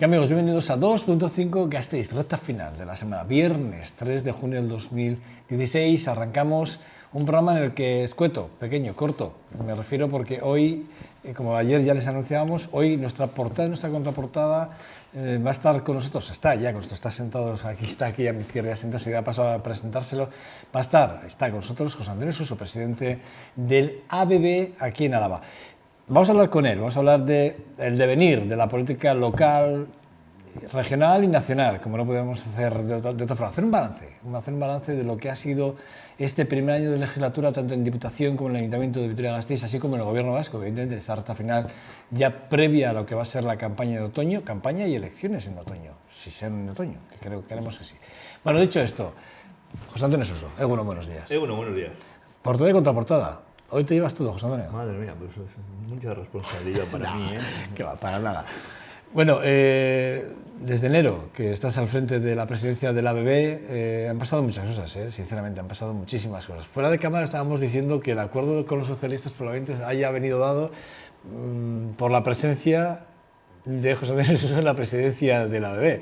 ¿Qué amigos? Bienvenidos a 2.5 Gasteiz, recta final de la semana, viernes 3 de junio del 2016. Arrancamos un programa en el que escueto, pequeño, corto. Me refiero porque hoy, como ayer ya les anunciábamos, hoy nuestra portada, nuestra contraportada va a estar con nosotros, está ya con nosotros, está sentado aquí, está aquí a mi izquierda, se ha pasado a presentárselo. Está con nosotros José Antonio Suso, presidente del ABB aquí en Álava. Vamos a hablar con él, vamos a hablar del devenir de la política local, regional y nacional, como no podemos hacer de otra forma. Hacer un balance de lo que ha sido este primer año de legislatura, tanto en Diputación como en el Ayuntamiento de Vitoria-Gasteiz, así como en el Gobierno vasco, evidentemente, esta recta final ya previa a lo que va a ser la campaña de otoño, campaña y elecciones en otoño, si sean en otoño, que creo que queremos que sí. Bueno, dicho esto, José Antonio Suso, buenos días. Buenos días. Portada y contraportada. Hoy te llevas todo, José Antonio. Madre mía, pues es mucha responsabilidad para mí, ¿eh? Que va, para nada. Bueno, desde enero que estás al frente de la presidencia del ABB, han pasado muchas cosas, sinceramente, han pasado muchísimas cosas. Fuera de cámara estábamos diciendo que el acuerdo con los socialistas probablemente haya venido dado por la presencia de José Antonio Suso en la presidencia del ABB.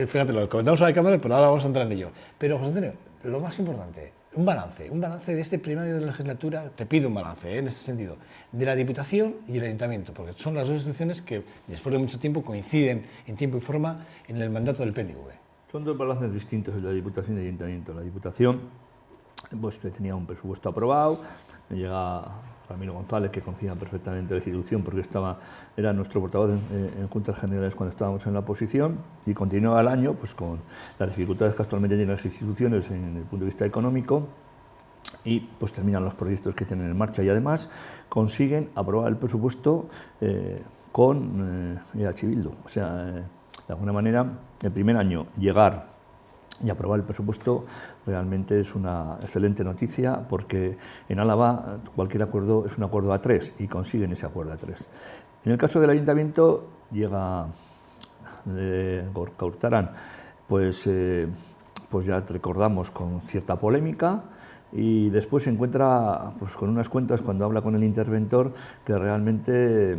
Fíjate, lo comentamos fuera de cámara, pero ahora vamos a entrar en ello. Pero, José Antonio, lo más importante, un balance de este primer año de la legislatura, te pido un balance en ese sentido, de la Diputación y el Ayuntamiento, porque son las dos instituciones que después de mucho tiempo coinciden en tiempo y forma en el mandato del PNV. Son dos balances distintos, el de la Diputación y el Ayuntamiento. La Diputación pues, tenía un presupuesto aprobado, llega Ramiro González, que conocía perfectamente la institución porque era nuestro portavoz en Juntas Generales cuando estábamos en la oposición, y continuaba el año pues, con las dificultades que actualmente tienen las instituciones en el punto de vista económico, y pues terminan los proyectos que tienen en marcha y además consiguen aprobar el presupuesto con EH Bildu. O sea, de alguna manera, el primer año llegar y aprobar el presupuesto realmente es una excelente noticia, porque en Álava cualquier acuerdo es un acuerdo a tres y consiguen ese acuerdo a tres. En el caso del Ayuntamiento llega Gorka Urtaran, pues ya recordamos con cierta polémica, y después se encuentra pues, con unas cuentas cuando habla con el interventor que realmente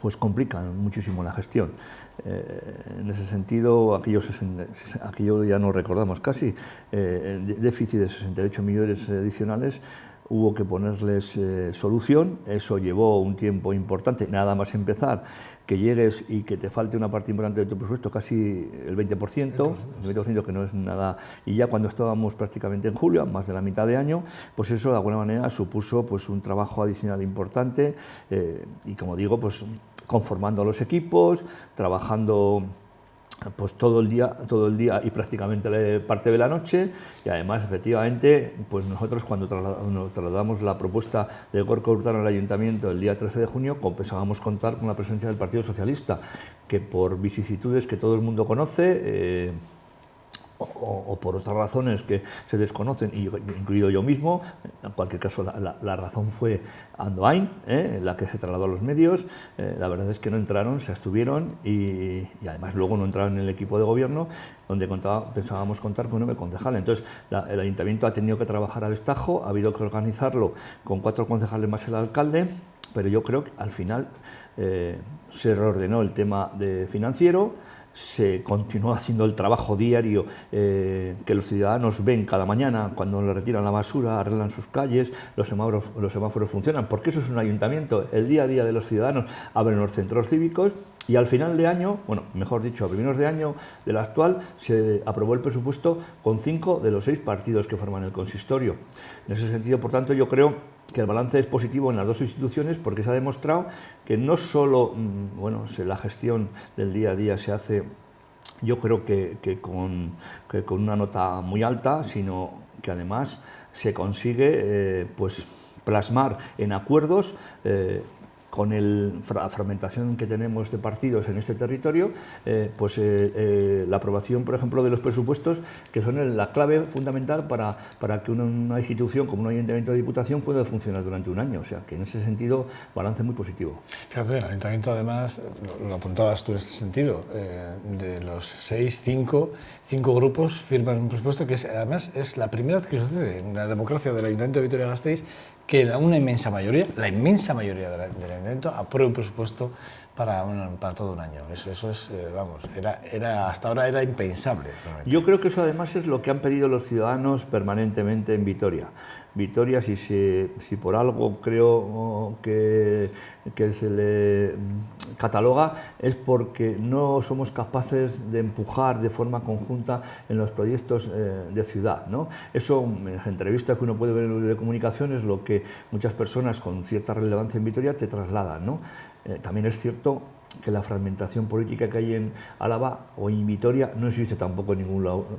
pues complican muchísimo la gestión. En ese sentido, aquello ya no recordamos casi, déficit de 68 millones adicionales, hubo que ponerles solución. Eso llevó un tiempo importante, nada más empezar, que llegues y que te falte una parte importante de tu presupuesto, casi el 20%, el 20%, que no es nada, y ya cuando estábamos prácticamente en julio, más de la mitad de año, pues eso de alguna manera supuso pues, un trabajo adicional importante, y como digo, pues conformando a los equipos, trabajando pues todo el día y prácticamente parte de la noche, y además efectivamente pues nosotros cuando trasladamos la propuesta de Gorka Urtaran al Ayuntamiento el día 13 de junio pensábamos contar con la presencia del Partido Socialista, que por vicisitudes que todo el mundo conoce o por otras razones que se desconocen, incluido yo mismo, en cualquier caso la razón fue Andoain, la que se trasladó a los medios. La verdad es que no entraron, se abstuvieron y además luego no entraron en el equipo de gobierno, donde pensábamos contar con 9 concejales. Entonces el Ayuntamiento ha tenido que trabajar a destajo, ha habido que organizarlo con 4 concejales más el alcalde, pero yo creo que al final se reordenó el tema financiero, se continuó haciendo el trabajo diario que los ciudadanos ven cada mañana cuando le retiran la basura, arreglan sus calles, los semáforos funcionan, porque eso es un ayuntamiento. El día a día de los ciudadanos abren los centros cívicos, y al final de año, bueno, mejor dicho, a primeros de año del actual, se aprobó el presupuesto con 5 de los 6 partidos que forman el consistorio. En ese sentido, por tanto, yo creo que el balance es positivo en las dos instituciones, porque se ha demostrado que no solo la gestión del día a día se hace, yo creo que con una nota muy alta, sino que además se consigue pues plasmar en acuerdos con la fragmentación que tenemos de partidos en este territorio, la aprobación, por ejemplo, de los presupuestos, que son la clave fundamental para que una institución como un ayuntamiento de Diputación pueda funcionar durante un año. O sea, que en ese sentido, balance muy positivo. Fíjate, el ayuntamiento además, lo apuntabas tú en este sentido, de los 5 grupos firman un presupuesto que además es la primera vez que sucede en la democracia del Ayuntamiento de Vitoria-Gasteiz, que una inmensa mayoría, la inmensa mayoría del Ayuntamiento apruebe un presupuesto para todo un año. Eso es, vamos, hasta ahora era impensable. Realmente. Yo creo que eso además es lo que han pedido los ciudadanos permanentemente en Vitoria. Vitoria, si por algo creo que se le cataloga, es porque no somos capaces de empujar de forma conjunta en los proyectos de ciudad, ¿no? Eso, en las entrevistas que uno puede ver de comunicación, es lo que muchas personas con cierta relevancia en Vitoria te trasladan, ¿no? También es cierto que la fragmentación política que hay en Álava o en Vitoria no existe tampoco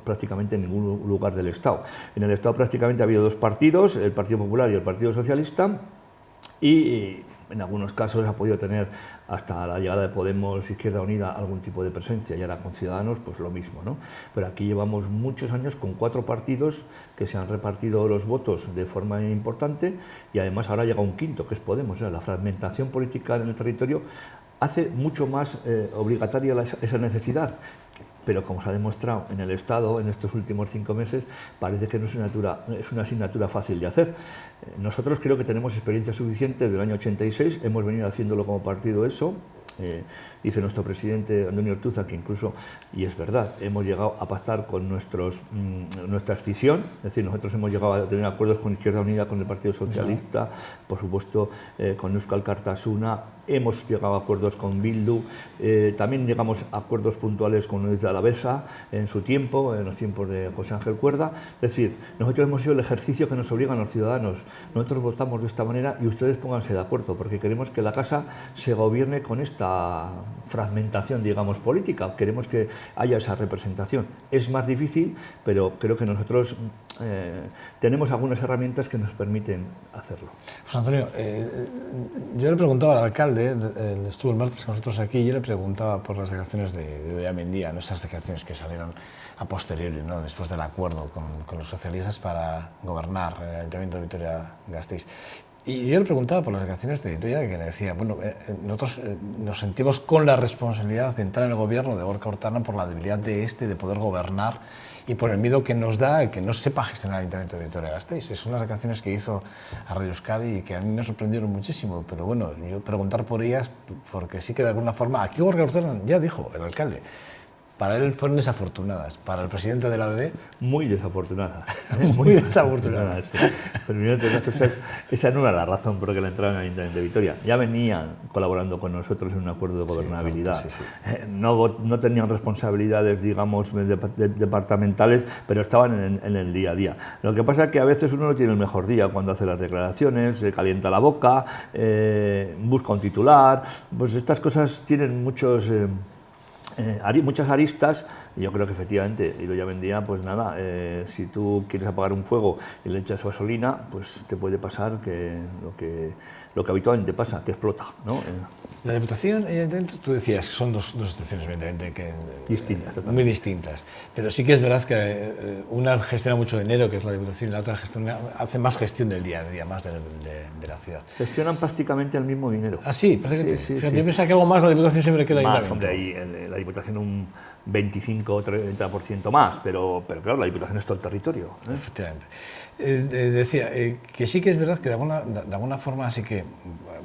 prácticamente en ningún lugar del Estado. En el Estado prácticamente ha habido dos partidos, el Partido Popular y el Partido Socialista, y en algunos casos ha podido tener hasta la llegada de Podemos, Izquierda Unida, algún tipo de presencia, y ahora con Ciudadanos pues lo mismo, ¿no? Pero aquí llevamos muchos años con 4 partidos que se han repartido los votos de forma importante, y además ahora llega un quinto, que es Podemos. O sea, la fragmentación política en el territorio hace mucho más obligatoria esa necesidad. Pero como se ha demostrado en el Estado en estos últimos 5 meses, parece que no es una asignatura fácil de hacer. Nosotros creo que tenemos experiencia suficiente desde el año 86, hemos venido haciéndolo como partido eso. Dice nuestro presidente Antonio Ortúzar que incluso, y es verdad, hemos llegado a pactar con nuestra escisión, es decir, nosotros hemos llegado a tener acuerdos con Izquierda Unida, con el Partido Socialista, por supuesto con Euskal Kartasuna, hemos llegado a acuerdos con Bildu, también llegamos a acuerdos puntuales con Unión de Alavesa en su tiempo, en los tiempos de José Ángel Cuerda. Es decir, nosotros hemos hecho el ejercicio que nos obligan los ciudadanos. Nosotros votamos de esta manera y ustedes pónganse de acuerdo, porque queremos que la casa se gobierne con esta fragmentación, digamos, política. Queremos que haya esa representación. Es más difícil, pero creo que nosotros tenemos algunas herramientas que nos permiten hacerlo. José Antonio, yo le preguntaba al alcalde, él estuvo el martes con nosotros aquí, y yo le preguntaba por las declaraciones de Idoia Mendia, ¿no? Esas declaraciones que salieron a posteriori, ¿no? Después del acuerdo con los socialistas para gobernar el Ayuntamiento de Vitoria-Gasteiz. Y yo le preguntaba por las declaraciones de Idoia, que le decía, bueno, nosotros nos sentimos con la responsabilidad de entrar en el gobierno de Gorka Urtaran por la debilidad de poder gobernar y por el miedo que nos da el que no sepa gestionar el Ayuntamiento de Vitoria-Gasteiz. Es unas declaraciones que hizo a Radio Euskadi y que a mí me sorprendieron muchísimo, pero bueno, yo preguntar por ellas, porque sí que de alguna forma, aquí Gorka Urtaran ya dijo, el alcalde, para él fueron desafortunadas, para el presidente de la ABB... Muy desafortunadas. Muy desafortunadas. Sí. Pero mira, otras cosas, esa no era la razón por la que le entraron al Ayuntamiento de Vitoria. Ya venían colaborando con nosotros en un acuerdo de gobernabilidad. Sí. No tenían responsabilidades, digamos, departamentales, pero estaban en el día a día. Lo que pasa es que a veces uno no tiene el mejor día cuando hace las declaraciones, se calienta la boca, busca un titular. Pues estas cosas tienen muchas aristas, y yo creo que efectivamente Idoia Mendia, pues nada, si tú quieres apagar un fuego y le echas gasolina, pues te puede pasar lo que habitualmente pasa, que explota, ¿no? La Diputación, tú decías que son dos situaciones evidentemente distintas, muy distintas, pero sí que es verdad que una gestiona mucho dinero, que es la Diputación, y la otra hace más gestión del día a día, más de la ciudad. Gestionan prácticamente el mismo dinero. Ah, sí, parece sí. Yo pensaba que algo más la Diputación siempre que el Ayuntamiento. Hombre, ahí la Diputación un 25 o 30% más, pero claro, la Diputación es todo el territorio, ¿eh? Efectivamente. Decía que sí que es verdad que de alguna forma sí que,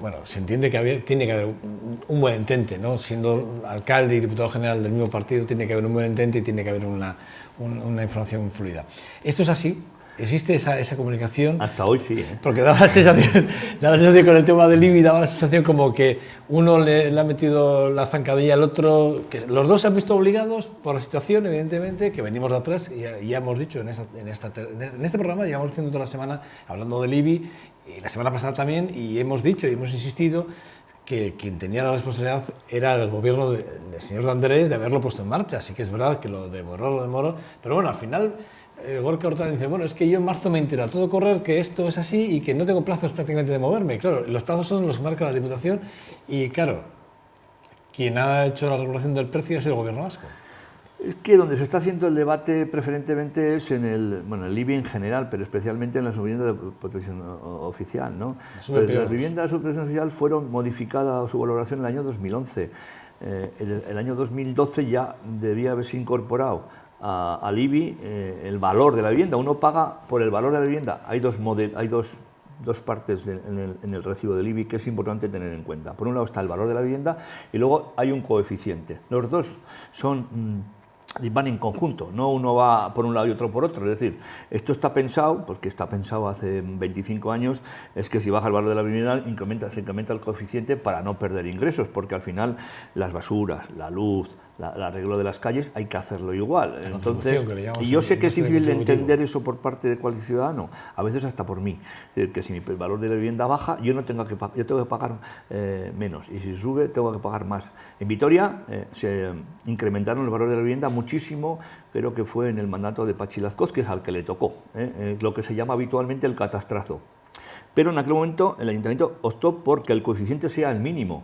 bueno, se entiende que tiene que haber un buen entente, ¿no? Siendo alcalde y diputado general del mismo partido, tiene que haber un buen entente y tiene que haber una información fluida. ¿Esto es así? ¿Existe esa comunicación? Hasta hoy sí, ¿eh? Porque daba la sensación con el tema del IBI, daba la sensación como que uno le ha metido la zancadilla al otro, que los dos se han visto obligados por la situación, evidentemente, que venimos de atrás, y ya hemos dicho en este programa, llevamos diciendo toda la semana, hablando del IBI, y la semana pasada también, y hemos dicho y hemos insistido que quien tenía la responsabilidad era el gobierno del señor de Andrés de haberlo puesto en marcha. Así que es verdad que lo demoró, pero bueno, al final Gorka Urtaran dice, bueno, es que yo en marzo me entero a todo correr que esto es así y que no tengo plazos prácticamente de moverme. Claro, los plazos son los que marca la Diputación y claro, quien ha hecho la regulación del precio es el gobierno vasco. Es que donde se está haciendo el debate preferentemente es en el IBI en general, pero especialmente en las viviendas de protección oficial, ¿no? Las viviendas de protección oficial fueron modificadas su valoración en el año 2011. El año 2012 ya debía haberse incorporado al IBI el valor de la vivienda. Uno paga por el valor de la vivienda. Hay dos dos partes en el recibo del IBI que es importante tener en cuenta. Por un lado está el valor de la vivienda y luego hay un coeficiente. Los dos van en conjunto, no uno va por un lado y otro por otro. Es decir, esto está pensado, porque está pensado hace 25 años, es que si baja el valor de la vivienda se incrementa el coeficiente para no perder ingresos, porque al final las basuras, la luz, el arreglo de las calles hay que hacerlo igual. Entonces, y yo sé que es difícil de entender eso por parte de cualquier ciudadano, a veces hasta por mí. Es decir, que si el valor de la vivienda baja, yo tengo que pagar menos, y si sube, tengo que pagar más. En Vitoria se incrementaron el valor de la vivienda muchísimo, creo que fue en el mandato de Pachi Lazcoz, que es al que le tocó, lo que se llama habitualmente el catastrazo. Pero en aquel momento el ayuntamiento optó por que el coeficiente sea el mínimo.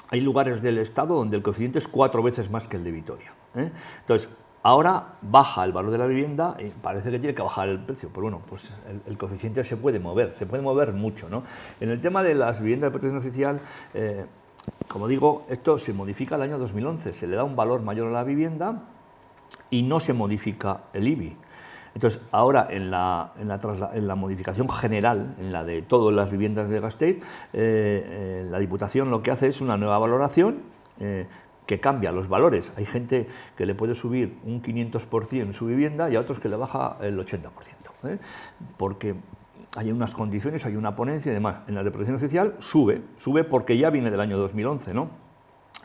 Hay lugares del Estado donde el coeficiente es 4 veces más que el de Vitoria. Entonces, ahora baja el valor de la vivienda y parece que tiene que bajar el precio. Pues bueno, pues el coeficiente se puede mover mucho, ¿no? En el tema de las viviendas de protección oficial, como digo, esto se modifica el año 2011, se le da un valor mayor a la vivienda y no se modifica el IBI. Entonces, ahora en la modificación general, en la de todas las viviendas de Gasteiz, la Diputación lo que hace es una nueva valoración que cambia los valores. Hay gente que le puede subir un 500% su vivienda y a otros que le baja el 80%, porque hay unas condiciones, hay una ponencia y demás. En la de protección oficial sube porque ya viene del año 2011, ¿no?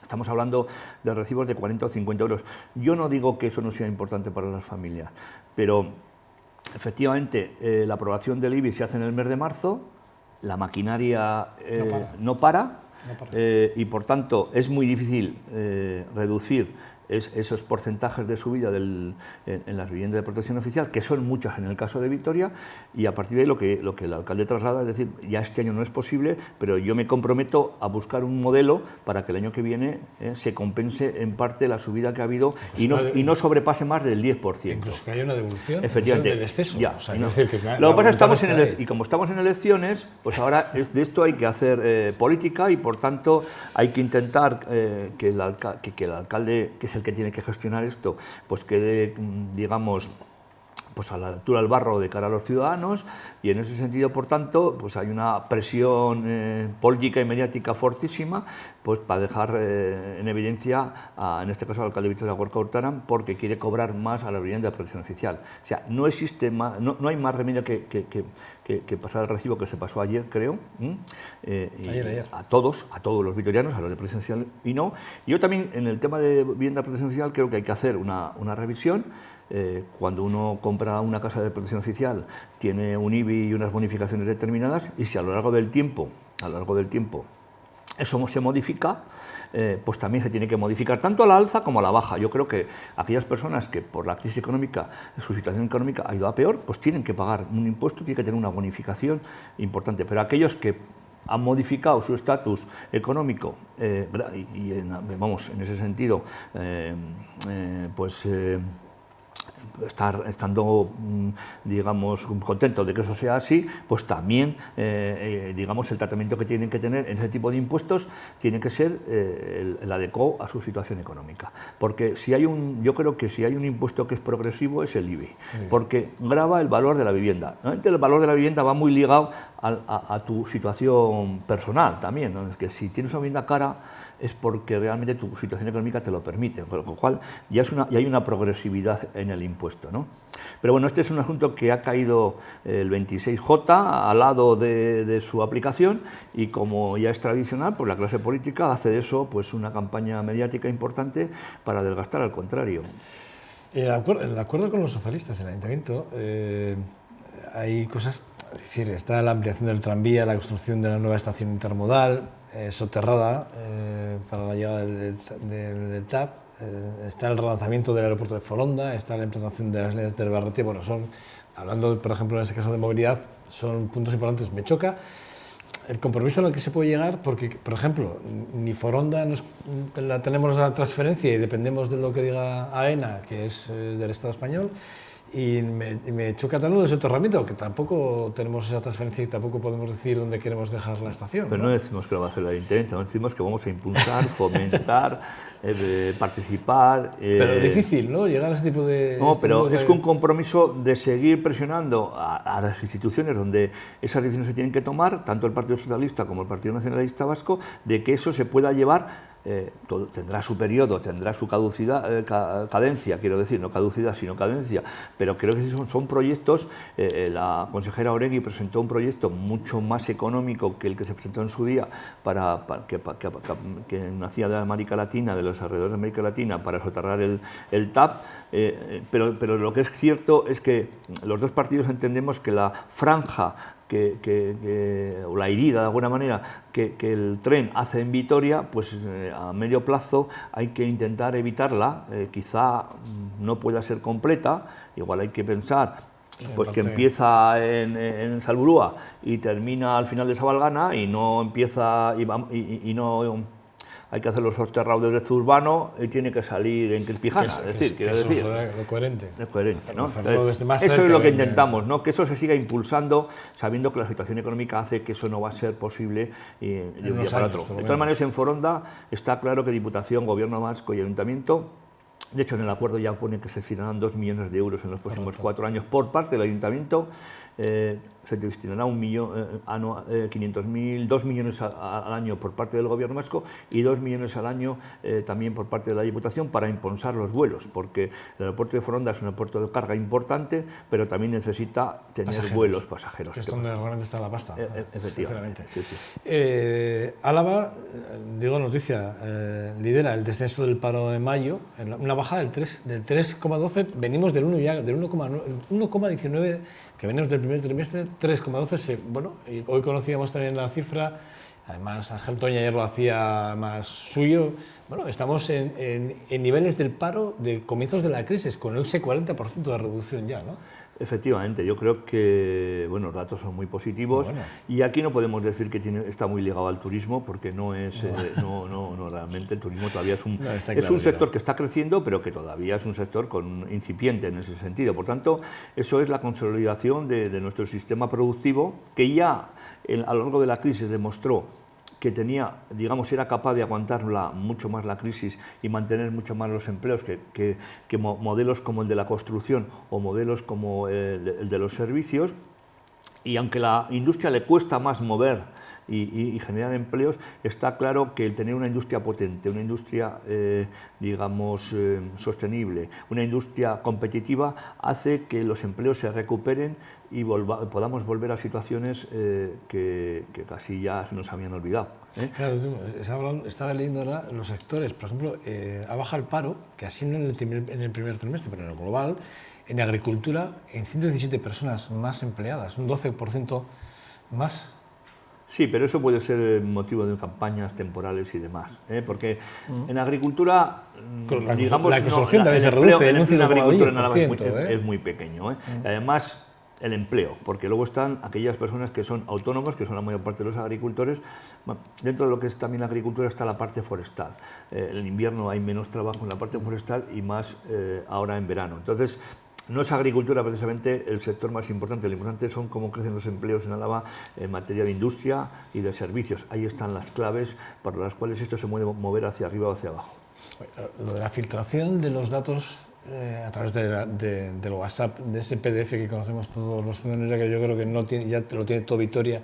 Estamos hablando de recibos de 40 o 50 euros. Yo no digo que eso no sea importante para las familias, pero efectivamente la aprobación del IBI se hace en el mes de marzo, la maquinaria no para. Y por tanto es muy difícil reducir esos porcentajes de subida en las viviendas de protección oficial, que son muchas en el caso de Vitoria, y a partir de ahí lo que el alcalde traslada es decir, ya este año no es posible, pero yo me comprometo a buscar un modelo para que el año que viene se compense en parte la subida que ha habido y no sobrepase más del 10%. Incluso que haya una devolución efectivamente, del exceso. Ya, o sea, no. decir que Lo que pasa es que y como estamos en elecciones, pues ahora de esto hay que hacer política y por tanto hay que intentar que el alcalde, que es el que tiene que gestionar esto, pues quede, digamos, pues a la altura del barro de cara a los ciudadanos, y en ese sentido, por tanto, pues hay una presión política y mediática fortísima, pues para dejar en evidencia, en este caso al alcalde Vitoria Gorka Urtaran, porque quiere cobrar más a la vivienda de protección oficial. O sea, no existe más, no hay más remedio que pasar el recibo que se pasó ayer, creo, ayer. a todos los vitorianos, a los de protección oficial y no. Yo también, en el tema de vivienda de protección oficial, creo que hay que hacer una revisión. Cuando uno compra una casa de protección oficial tiene un IBI y unas bonificaciones determinadas, y si a lo largo del tiempo eso se modifica, pues también se tiene que modificar tanto a la alza como a la baja. Yo creo que aquellas personas que por la crisis económica, su situación económica ha ido a peor, pues tienen que pagar un impuesto, tienen que tener una bonificación importante, pero aquellos que han modificado su estatus económico vamos, en ese sentido, estando, digamos, contentos de que eso sea así, pues también, digamos, el tratamiento que tienen que tener en ese tipo de impuestos tiene que ser el adecuado a su situación económica. Porque yo creo que si hay un impuesto que es progresivo es el IBI, porque grava el valor de la vivienda. Normalmente el valor de la vivienda va muy ligado a tu situación personal también, ¿no? Es que si tienes una vivienda cara es porque realmente tu situación económica te lo permite, con lo cual ya hay una progresividad en el impuesto, ¿no? Pero bueno, este es un asunto que ha caído el 26J al lado de su aplicación, y como ya es tradicional, pues la clase política hace de eso pues una campaña mediática importante para desgastar al contrario. En el acuerdo con los socialistas en el ayuntamiento hay cosas, es decir, está la ampliación del tranvía, la construcción de la nueva estación intermodal soterrada para la llegada del TAP, está el relanzamiento del aeropuerto de Foronda, está la implantación de las líneas del Barrete. Bueno, hablando por ejemplo en este caso de movilidad, son puntos importantes. Me choca el compromiso al que se puede llegar, porque por ejemplo ni Foronda tenemos la transferencia y dependemos de lo que diga AENA, que es del Estado español, Y me choca también lo de soterramiento, que tampoco tenemos esa transferencia y tampoco podemos decir dónde queremos dejar la estación. Pero no decimos que lo va a hacer el ayuntamiento, no decimos que vamos a impulsar, fomentar, participar. Pero es difícil, ¿no? Llegar a ese tipo de... No, pero es que un compromiso de seguir presionando a las instituciones donde esas decisiones se tienen que tomar, tanto el Partido Socialista como el Partido Nacionalista Vasco, de que eso se pueda llevar. Tendrá su periodo, tendrá su caducidad, cadencia, quiero decir, no caducidad, sino cadencia, pero creo que son proyectos. La consejera Oregui presentó un proyecto mucho más económico que el que se presentó en su día que nacía de América Latina, de los alrededores de América Latina, para soterrar el TAP, pero lo que es cierto es que los dos partidos entendemos que la franja o la herida, de alguna manera, que el tren hace en Vitoria, pues a medio plazo hay que intentar evitarla. Quizá no pueda ser completa, igual hay que pensar pues que empieza en Salburúa y termina al final de Sabalgana, y no empieza y no hay que hacer los soterrados desde Zurbano y tiene que salir en Crispijana. Es decir, quiero decir, eso es lo coherente. Es coherente, ¿no? Entonces, eso es lo que intentamos, ¿no? Que eso se siga impulsando, sabiendo que la situación económica hace que eso no va a ser posible de un día para otro. De todas maneras, en Foronda está claro que Diputación, Gobierno vasco y Ayuntamiento, de hecho en el acuerdo ya pone que se destinarán 2 millones de euros en los próximos 4 años por parte del Ayuntamiento. Se destinará 500.000, 2 millones al año por parte del Gobierno vasco y 2 millones al año también por parte de la Diputación para impulsar los vuelos, porque el aeropuerto de Foronda es un aeropuerto de carga importante, pero también necesita tener vuelos pasajeros. Que es donde realmente está la pasta. Efectivamente. Sí, sí. Álava, digo noticia, lidera el descenso del paro en mayo, en una bajada del 3,12, venimos del 1,19 que venimos del primer trimestre, 3,12. Bueno, y hoy conocíamos también la cifra, además Ángel Toña ayer lo hacía más suyo. Bueno, estamos en niveles del paro de comienzos de la crisis, con ese 40% de reducción ya, ¿no? Efectivamente, yo creo que los datos son muy positivos, y aquí no podemos decir que está muy ligado al turismo, porque no es, no realmente el turismo todavía es un sector que está creciendo, pero que todavía es un sector incipiente en ese sentido. Por tanto, eso es la consolidación de nuestro sistema productivo, que ya a lo largo de la crisis demostró que era capaz de aguantarla mucho más la crisis y mantener mucho más los empleos que modelos como el de la construcción o modelos como el de los servicios. Y aunque a la industria le cuesta más mover y generar empleos, está claro que el tener una industria potente, una industria, sostenible, una industria competitiva, hace que los empleos se recuperen y podamos volver a situaciones que casi ya se nos habían olvidado. Claro, estaba leyendo ahora los sectores, por ejemplo, ha bajado el paro, que así no en el primer trimestre, pero en el global. En agricultura, en 117 personas más empleadas, un 12% más. Sí, pero eso puede ser motivo de campañas temporales y demás, porque en agricultura, la construcción también se reduce en un 5,2%, es muy pequeño. Además, el empleo, porque luego están aquellas personas que son autónomos, que son la mayor parte de los agricultores. Dentro de lo que es también la agricultura está la parte forestal. En invierno hay menos trabajo en la parte forestal y más ahora en verano. Entonces, no es agricultura precisamente el sector más importante. Lo importante son cómo crecen los empleos en Álava en materia de industria y de servicios. Ahí están las claves para las cuales esto se puede mover hacia arriba o hacia abajo. Lo de la filtración de los datos a través del WhatsApp, de ese PDF que conocemos todos los ciudadanos, que yo creo que ya lo tiene todo Vitoria.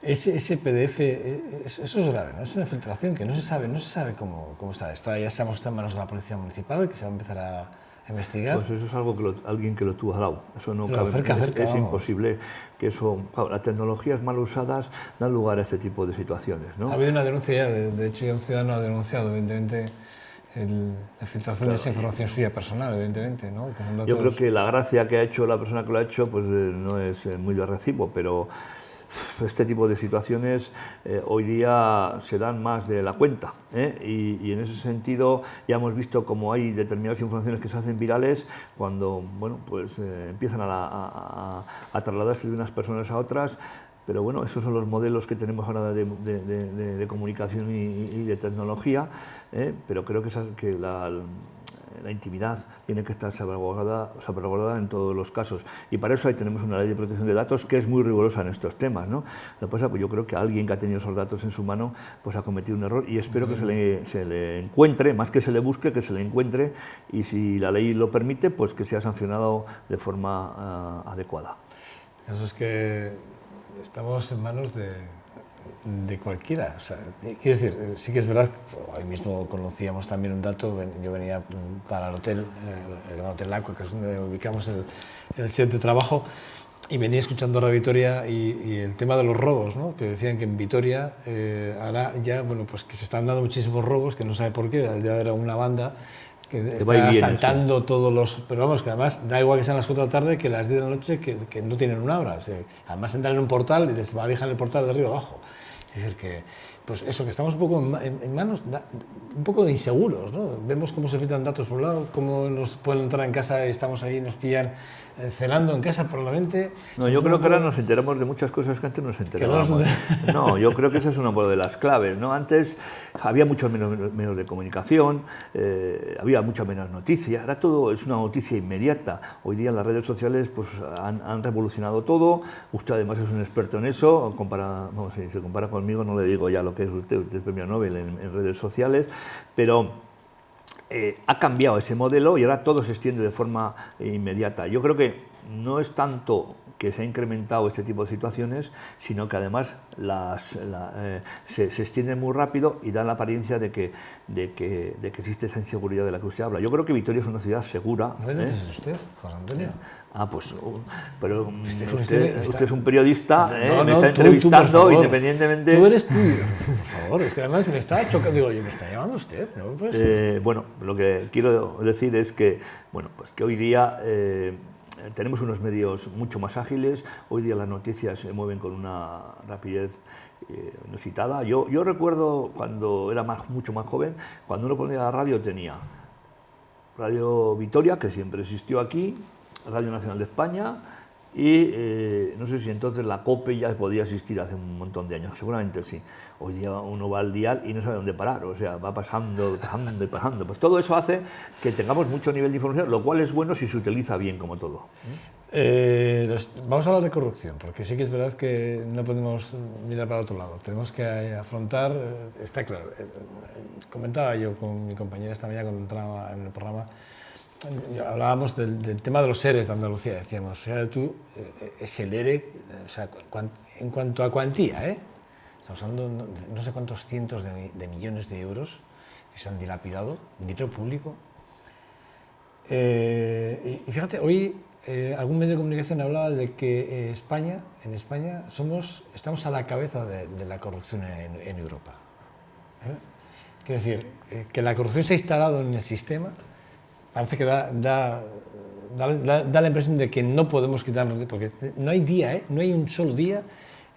Ese PDF, eso es grave, ¿no? Es una filtración que no se sabe cómo está. Ya sabemos que está en manos de la Policía Municipal, que se va a empezar a investigar. Pues eso es algo que alguien que lo tuvo al lado. Eso no cabe, es imposible que eso. Claro, las tecnologías mal usadas dan lugar a este tipo de situaciones, ¿no? Ha habido una denuncia ya, de hecho ya un ciudadano ha denunciado, evidentemente, la filtración de esa información suya personal, evidentemente, ¿no? Yo creo que la gracia que ha hecho la persona que lo ha hecho pues no es muy de recibo, pero este tipo de situaciones hoy día se dan más de la cuenta, y en ese sentido ya hemos visto cómo hay determinadas informaciones que se hacen virales cuando empiezan a trasladarse de unas personas a otras. Pero bueno, esos son los modelos que tenemos ahora de comunicación y de tecnología, pero creo que la intimidad tiene que estar salvaguardada en todos los casos. Y para eso ahí tenemos una ley de protección de datos que es muy rigurosa en estos temas, ¿no? Lo que pasa es que yo creo que alguien que ha tenido esos datos en su mano pues ha cometido un error y espero que se le encuentre, más que se le busque, que se le encuentre y si la ley lo permite, pues que sea sancionado de forma adecuada. Eso es que estamos en manos de cualquiera. O sea, quiero decir, sí que es verdad, hoy mismo conocíamos también un dato, yo venía para el hotel, el Gran Hotel Aqua, que es donde ubicamos el set de trabajo, y venía escuchando Radio Vitoria y el tema de los robos, ¿no? Que decían que en Vitoria ahora ya, bueno, pues que se están dando muchísimos robos, que no sabe por qué, ya era una banda que está asaltando todos los... Pero vamos, que además da igual que sean las 4 de la tarde que las 10 de la noche, que no tienen una hora. O sea, además entran en un portal y desvalijan el portal de arriba abajo. Es decir, que pues eso, que estamos un poco en manos, un poco de inseguros, ¿no? Vemos cómo se filtran datos por un lado, cómo nos pueden entrar en casa y estamos ahí, nos pillan cenando en casa probablemente. No, yo creo que ahora nos enteramos de muchas cosas que antes no nos enterábamos. No, yo creo que esa es una de las claves, ¿no? Antes había muchos menos medios de comunicación, había muchas menos noticias, ahora todo es una noticia inmediata. Hoy día las redes sociales pues, han revolucionado todo, usted además es un experto en eso, vamos, si se compara conmigo no le digo ya lo que es usted es premio Nobel en redes sociales, pero ha cambiado ese modelo y ahora todo se extiende de forma inmediata. Yo creo que no es tanto que se ha incrementado este tipo de situaciones, sino que además se extienden muy rápido y dan la apariencia de que existe esa inseguridad de la que usted habla. Yo creo que Vitoria es una ciudad segura. ¿No es usted, José Antonio? Pues, pero usted es un periodista, me está entrevistando tú, independientemente... Tú eres tuyo, por favor, es que además me está chocando, digo, oye, ¿me está llamando usted? No puede ser. Bueno, lo que quiero decir es que, bueno, pues que hoy día tenemos unos medios mucho más ágiles, hoy día las noticias se mueven con una rapidez inusitada. Yo recuerdo cuando era mucho más joven, cuando uno ponía la radio tenía Radio Vitoria, que siempre existió aquí, Radio Nacional de España y no sé si entonces la COPE ya podía existir hace un montón de años, seguramente sí. Hoy día uno va al dial y no sabe dónde parar, o sea, va pasando y pasando. Pues todo eso hace que tengamos mucho nivel de información, lo cual es bueno si se utiliza bien como todo. Vamos a hablar de corrupción, porque sí que es verdad que no podemos mirar para otro lado. Tenemos que afrontar, está claro, comentaba yo con mi compañera esta mañana cuando entraba en el programa, hablábamos del tema de los EREs de Andalucía, decíamos, fíjate tú, es el ERE, o sea, en cuanto a cuantía, estamos hablando de no sé cuántos cientos de millones de euros que se han dilapidado, dinero público. Y fíjate, hoy algún medio de comunicación hablaba de que en España estamos a la cabeza de la corrupción en Europa. Quiero decir, que la corrupción se ha instalado en el sistema. Parece que da la impresión de que no podemos quitarnos, porque no hay día, no hay un solo día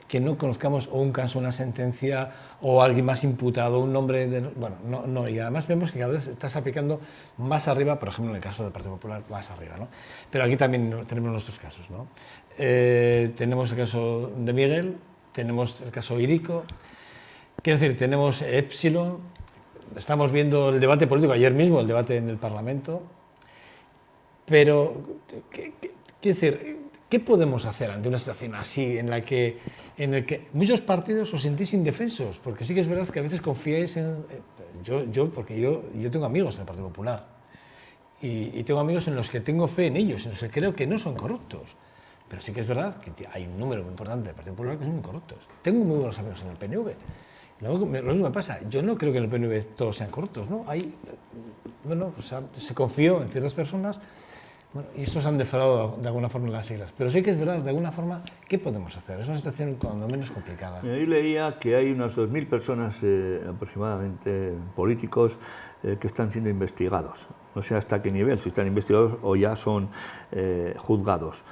que no conozcamos o un caso, una sentencia o alguien más imputado, un nombre bueno, no, y además vemos que cada vez está aplicando más arriba, por ejemplo en el caso del Partido Popular, más arriba, ¿no? Pero aquí también tenemos nuestros casos, ¿no? Tenemos el caso de Miguel, tenemos el caso Hiriko, quiero decir, tenemos Epsilon. Estamos viendo el debate político, ayer mismo el debate en el Parlamento, pero, quiero decir, ¿qué podemos hacer ante una situación así en la que muchos partidos os sentís indefensos? Porque sí que es verdad que a veces confiáis en... Porque yo tengo amigos en el Partido Popular y tengo amigos en los que tengo fe en ellos, en los que creo que no son corruptos. Pero sí que es verdad que hay un número muy importante del Partido Popular que son muy corruptos. Tengo muy buenos amigos en el PNV. Lo mismo me pasa, yo no creo que en el PNV todos sean corruptos, ¿no? Bueno, pues se confió en ciertas personas, bueno, y estos han defraudado de alguna forma las siglas. Pero sí que es verdad, de alguna forma, ¿qué podemos hacer? Es una situación cuando menos complicada. Yo leía que hay unas 2.000 personas aproximadamente, políticos, que están siendo investigados. No sé hasta qué nivel, si están investigados o ya son juzgados.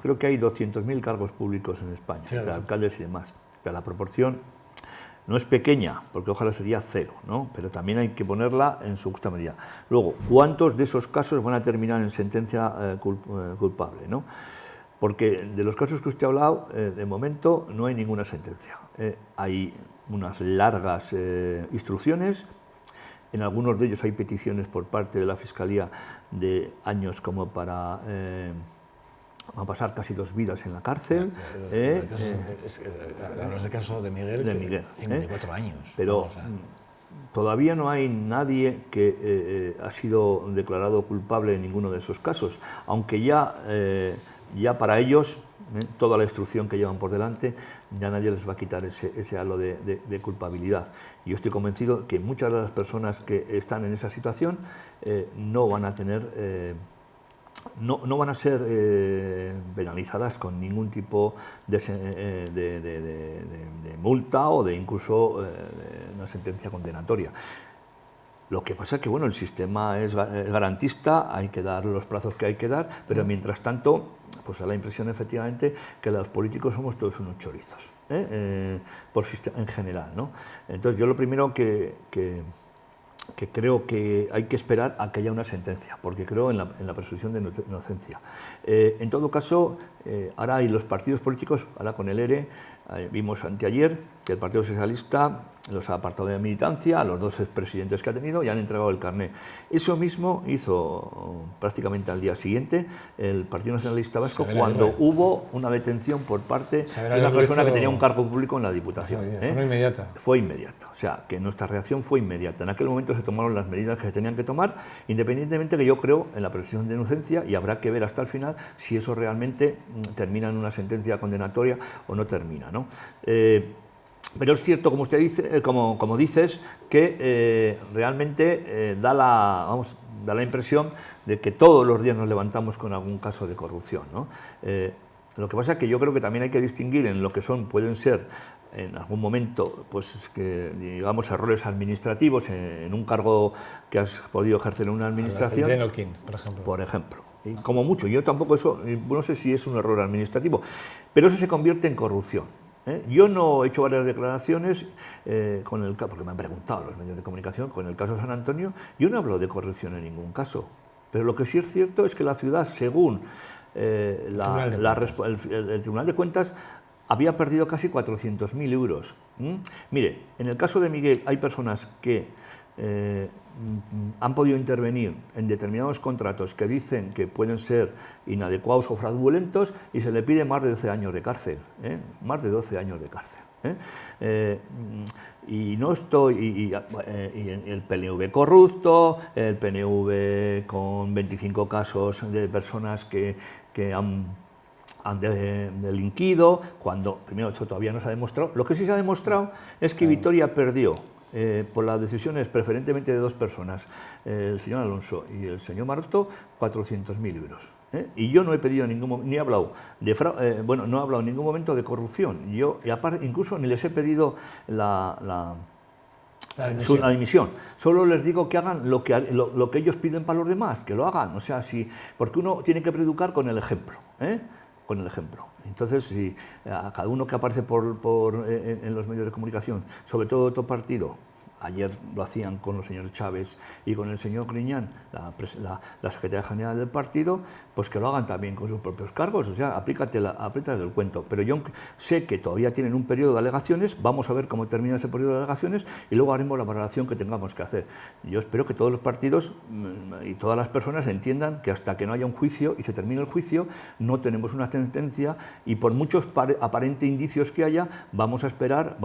Creo que hay 200.000 cargos públicos en España, entre alcaldes y demás. Pero la proporción no es pequeña, porque ojalá sería cero, ¿no? Pero también hay que ponerla en su justa medida. Luego, ¿cuántos de esos casos van a terminar en sentencia culpable, ¿no? Porque de los casos que usted ha hablado, de momento no hay ninguna sentencia. Hay unas largas instrucciones En algunos de ellos hay peticiones por parte de la Fiscalía de años como para va a pasar casi 2 vidas en la cárcel. Hablamos del caso de Miguel, de Miguel 54 años. Pero todavía no hay nadie que ha sido declarado culpable en ninguno de esos casos, aunque ya para ellos, toda la instrucción que llevan por delante, ya nadie les va a quitar ese halo de culpabilidad. Y yo estoy convencido que muchas de las personas que están en esa situación no van a tener... No van a ser penalizadas con ningún tipo de multa o de incluso una sentencia condenatoria. Lo que pasa es que bueno, el sistema es garantista, hay que dar los plazos que hay que dar, pero mientras tanto, pues da la impresión efectivamente que los políticos somos todos unos chorizos, en general, ¿no? Entonces yo lo primero que creo que hay que esperar a que haya una sentencia, porque creo en la presunción de inocencia. En todo caso, ahora hay los partidos políticos, ahora con el ERE, vimos anteayer que el Partido Socialista los ha apartado de militancia, a los 2 expresidentes que ha tenido, y han entregado el carné. Eso mismo hizo prácticamente al día siguiente el Partido Nacionalista Vasco cuando hubo una detención por parte de una persona que tenía un cargo público en la Diputación. Fue inmediata. Fue inmediata, o sea, que nuestra reacción fue inmediata. En aquel momento se tomaron las medidas que se tenían que tomar, independientemente que yo creo en la presunción de inocencia, y habrá que ver hasta el final si eso realmente termina en una sentencia condenatoria o no termina, ¿no? Pero es cierto, como usted dice, como dices, que realmente da la impresión de que todos los días nos levantamos con algún caso de corrupción, ¿no? Lo que pasa es que yo creo que también hay que distinguir en lo que pueden ser en algún momento, pues que digamos errores administrativos en un cargo que has podido ejercer en una administración. Por ejemplo. Y como mucho, yo tampoco no sé si es un error administrativo, pero eso se convierte en corrupción. Yo no he hecho varias declaraciones porque me han preguntado los medios de comunicación con el caso San Antonio. Yo no hablo de corrupción en ningún caso, pero lo que sí es cierto es que la ciudad, según el Tribunal de Cuentas, había perdido casi 400.000 euros. Mire, en el caso de Miguel hay personas que han podido intervenir en determinados contratos que dicen que pueden ser inadecuados o fraudulentos y se le pide más de 12 años de cárcel, más de 12 años de cárcel. Y no estoy, y el PNV corrupto, el PNV con 25 casos de personas que han delinquido, cuando primero eso todavía no se ha demostrado. Lo que sí se ha demostrado es que Vitoria perdió por las decisiones preferentemente de 2 personas, el señor Alonso y el señor Maroto, 400.000 euros. Y yo no he pedido ni he hablado de no he hablado en ningún momento de corrupción. Yo incluso ni les he pedido la dimisión. Solo les digo que hagan lo que ellos piden para los demás, que lo hagan. O sea, porque uno tiene que predicar con el ejemplo. Con el ejemplo. Entonces, si a cada uno que aparece en los medios de comunicación, sobre todo de otro partido, ayer lo hacían con los señores Chávez y con el señor Griñán, la secretaria general del partido, pues que lo hagan también con sus propios cargos, o sea, aplícate el cuento. Pero yo sé que todavía tienen un periodo de alegaciones, vamos a ver cómo termina ese periodo de alegaciones y luego haremos la valoración que tengamos que hacer. Yo espero que todos los partidos y todas las personas entiendan que hasta que no haya un juicio y se termine el juicio, no tenemos una sentencia y por muchos aparentes indicios que haya, vamos a esperar,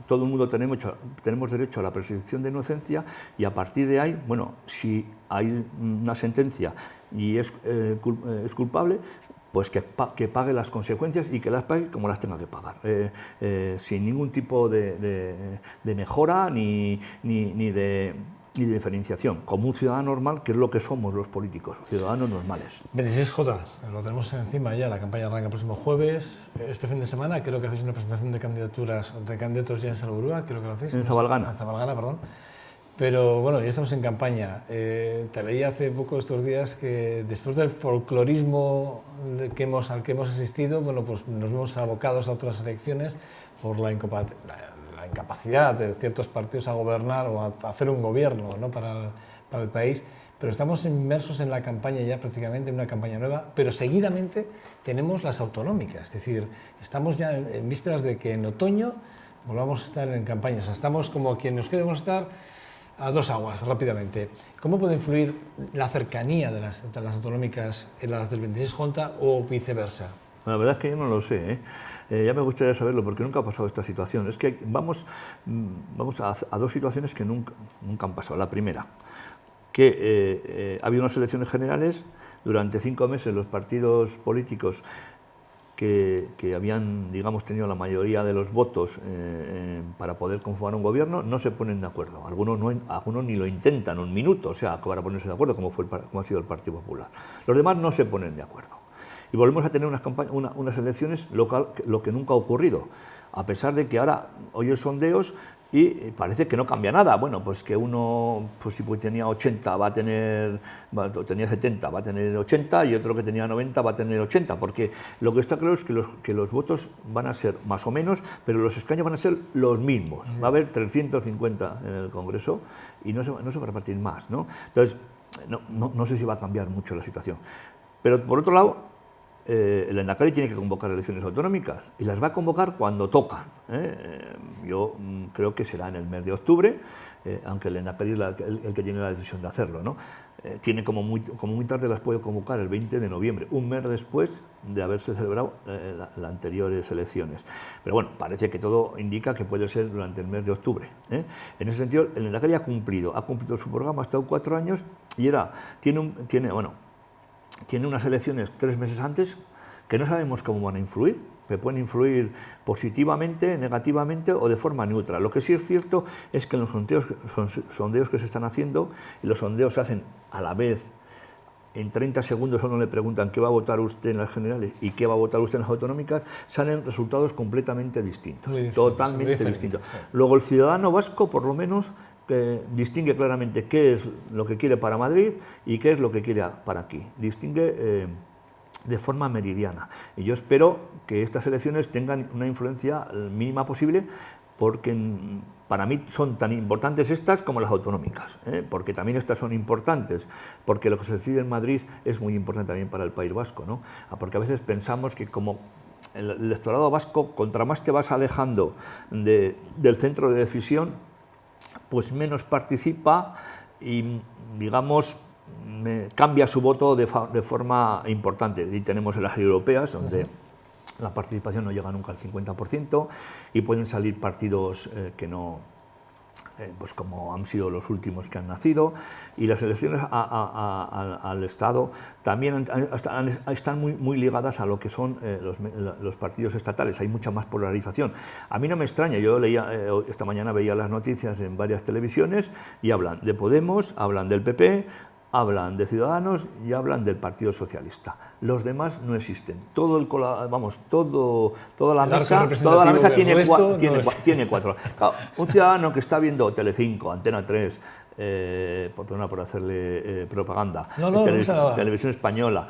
todo el mundo tenemos derecho a la presunción de inocencia y a partir de ahí, bueno, si hay una sentencia y es culpable, pues que pague las consecuencias y que las pague como las tenga que pagar, sin ningún tipo de mejora ni de diferenciación, como un ciudadano normal, que es lo que somos los políticos, ciudadanos normales. 26J, lo tenemos encima ya, la campaña arranca el próximo jueves. Este fin de semana creo que hacéis una presentación de candidatos ya en Salburua, creo que lo hacéis. En Zabalgana. En Zabalgana, perdón. Pero bueno, ya estamos en campaña. Te leí hace poco estos días que después del folclorismo al que hemos asistido, bueno, pues nos vemos abocados a otras elecciones por la incapacidad de ciertos partidos a gobernar o a hacer un gobierno, ¿no? para el país, pero estamos inmersos en la campaña ya prácticamente, en una campaña nueva, pero seguidamente tenemos las autonómicas, es decir, estamos ya en vísperas de que en otoño volvamos a estar en campaña, o sea, estamos como quien nos queremos estar a dos aguas, rápidamente. ¿Cómo puede influir la cercanía de las autonómicas en las del 26J o viceversa? La verdad es que yo no lo sé, ¿eh? Ya me gustaría saberlo porque nunca ha pasado esta situación. Es que vamos a dos situaciones que nunca han pasado. La primera, que ha habido unas elecciones generales, durante 5 meses los partidos políticos que habían, digamos, tenido la mayoría de los votos para poder conformar un gobierno, no se ponen de acuerdo. Algunos ni lo intentan un minuto, o sea, para ponerse de acuerdo, como ha sido el Partido Popular. Los demás no se ponen de acuerdo. Y volvemos a tener unas elecciones local, lo que nunca ha ocurrido, a pesar de que ahora oye sondeos y parece que no cambia nada. Bueno, pues que uno, pues si tenía 80 va a tener, tenía 70 va a tener 80 y otro que tenía 90 va a tener 80, porque lo que está claro es que los votos van a ser más o menos, pero los escaños van a ser los mismos. Va a haber 350 en el Congreso y no se va a repartir más, ¿no? Entonces, no sé si va a cambiar mucho la situación. Pero por otro lado, el Lehendakari tiene que convocar elecciones autonómicas y las va a convocar cuando tocan. Yo creo que será en el mes de octubre, aunque el Lehendakari es el que tiene la decisión de hacerlo, ¿no? Tiene como muy tarde las puede convocar el 20 de noviembre, un mes después de haberse celebrado las anteriores elecciones. Pero bueno, parece que todo indica que puede ser durante el mes de octubre, ¿eh? En ese sentido, el Lehendakari ha cumplido su programa, ha estado 4 años y tiene unas elecciones 3 meses antes que no sabemos cómo van a influir, que pueden influir positivamente, negativamente o de forma neutra. Lo que sí es cierto es que en los sondeos que se están haciendo, y los sondeos se hacen a la vez, en 30 segundos a uno le preguntan qué va a votar usted en las generales y qué va a votar usted en las autonómicas, salen resultados completamente distintos, totalmente distintos. Sí. Luego el ciudadano vasco, por lo menos, que distingue claramente qué es lo que quiere para Madrid y qué es lo que quiere para aquí. Distingue de forma meridiana. Y yo espero que estas elecciones tengan una influencia mínima posible, porque para mí son tan importantes estas como las autonómicas, porque también estas son importantes, porque lo que se decide en Madrid es muy importante también para el País Vasco, ¿no? Porque a veces pensamos que como el electorado vasco, contra más te vas alejando del centro de decisión, pues menos participa y, digamos, cambia su voto de forma importante. Y tenemos en las europeas, donde la participación no llega nunca al 50% y pueden salir partidos que no, pues como han sido los últimos que han nacido, y las elecciones al Estado también están muy ligadas a lo que son los partidos estatales. Hay mucha más polarización. A mí no me extraña, yo leía, esta mañana veía las noticias en varias televisiones y hablan de Podemos, hablan del PP, hablan de Ciudadanos y hablan del Partido Socialista. Los demás no existen. Toda la mesa tiene 4. Claro, un ciudadano que está viendo Telecinco, Antena 3, por hacerle propaganda, Televisión Española,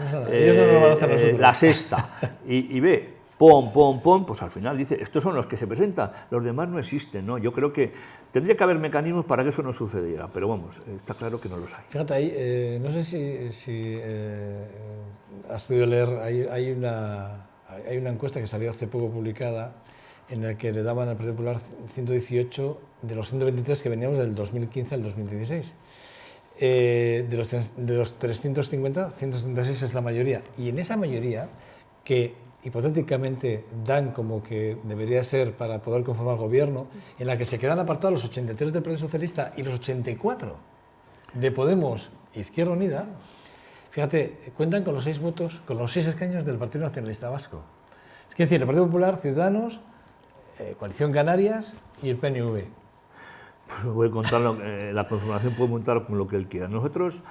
La Sexta, y ve pues al final dice, estos son los que se presentan, los demás no existen, ¿no? Yo creo que tendría que haber mecanismos para que eso no sucediera, pero vamos, está claro que no los hay. Fíjate, ahí, no sé si has podido leer, hay una encuesta que salió hace poco publicada en la que le daban al Partido Popular 118 de los 123 que veníamos del 2015 al 2016. De los 350, 176 es la mayoría, y en esa mayoría que hipotéticamente dan como que debería ser para poder conformar gobierno, en la que se quedan apartados los 83 del Partido Socialista y los 84 de Podemos e Izquierda Unida, fíjate, cuentan con los 6 votos, con los 6 escaños del Partido Nacionalista Vasco. Es decir, el Partido Popular, Ciudadanos, Coalición Canarias y el PNV. Pues voy a contar la conformación puede montar con lo que él quiera. Nosotros